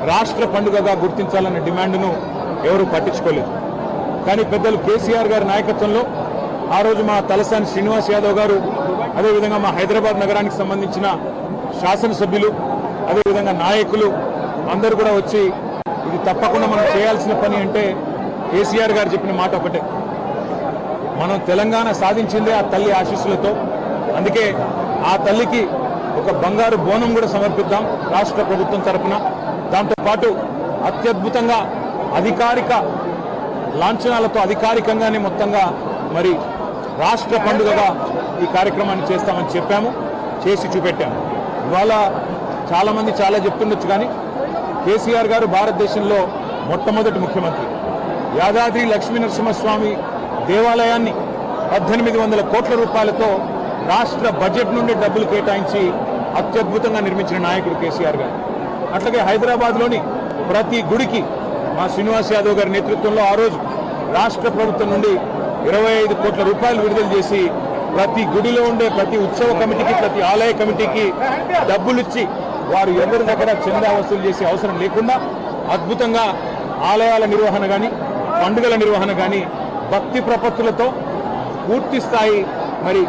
రాష్ట్ర పండుగగా గుర్తించాలన్న డిమాండ్ను ఎవరూ పట్టించుకోలేదు. కానీ పెద్దలు కేసీఆర్ గారి నాయకత్వంలో ఆ రోజు మా తలసాని శ్రీనివాస్ యాదవ్ గారు, అదేవిధంగా మా హైదరాబాద్ నగరానికి సంబంధించిన శాసనసభ్యులు, అదేవిధంగా నాయకులు అందరూ కూడా వచ్చి ఇది తప్పకుండా మనం చేయాల్సిన పని అంటే కేసీఆర్ గారు చెప్పిన మాట ఒకటే, మనం తెలంగాణ సాధించిందే ఆ తల్లి ఆశీస్సులతో. అందుకే ఆ తల్లికి ఒక బంగారు బోనం కూడా సమర్పిద్దాం రాష్ట్ర ప్రభుత్వం తరఫున. దాంతోపాటు అత్యద్భుతంగా అధికారిక లాంఛనాలతో అధికారికంగానే మొత్తంగా మరి రాష్ట్ర పండుగగా ఈ కార్యక్రమాన్ని చేస్తామని చెప్పాము, చేసి చూపెట్టాము. ఇవాళ చాలామంది చాలా చెప్తుండొచ్చు, కానీ కేసీఆర్ గారు భారతదేశంలో మొట్టమొదటి ముఖ్యమంత్రి. యాదాద్రి లక్ష్మీ నరసింహస్వామి దేవాలయాన్ని 1800 కోట్ల రూపాయలతో రాష్ట్ర బడ్జెట్ నుండి డబ్బులు కేటాయించి అత్యద్భుతంగా నిర్మించిన నాయకుడు కేసీఆర్ గారు. అట్లాగే హైదరాబాద్లోని ప్రతి గుడికి మా శ్రీనివాస్ యాదవ్ గారి నేతృత్వంలో ఆ రోజు రాష్ట్ర ప్రభుత్వం నుండి 25 కోట్ల రూపాయలు విడుదల చేసి ప్రతి గుడిలో ఉండే ప్రతి ఉత్సవ కమిటీకి, ప్రతి ఆలయ కమిటీకి డబ్బులిచ్చి వారు ఎవరి దగ్గర చందా వసూలు చేసే అవసరం లేకుండా అద్భుతంగా ఆలయాల నిర్వహణ కానీ, పండుగల నిర్వహణ కానీ భక్తి ప్రపత్తులతో పూర్తి స్థాయి మరి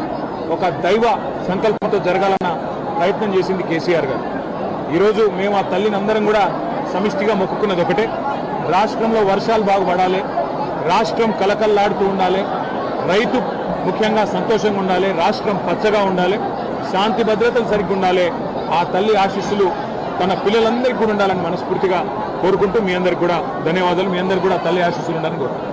ఒక దైవ సంకల్పంతో జరగాలన్న ప్రయత్నం చేసింది కేసీఆర్ గారు. ఈరోజు మేము ఆ తల్లిని అందరం కూడా సమిష్టిగా మొక్కుకున్నది ఒకటే, రాష్ట్రంలో వర్షాలు బాగుపడాలి, రాష్ట్రం కలకల్లాడుతూ ఉండాలి, రైతు ముఖ్యంగా సంతోషంగా ఉండాలి, రాష్ట్రం పచ్చగా ఉండాలి, శాంతి భద్రతలు సరిగ్గా ఉండాలి. ఆ తల్లి ఆశీస్సులు తన పిల్లలందరికీ కూడా ఉండాలని మనస్ఫూర్తిగా కోరుకుంటూ మీ అందరికి కూడా ధన్యవాదాలు. మీ అందరికి కూడా తల్లి ఆశీస్సులు ఉండాలని కోరుకుంటున్నాను.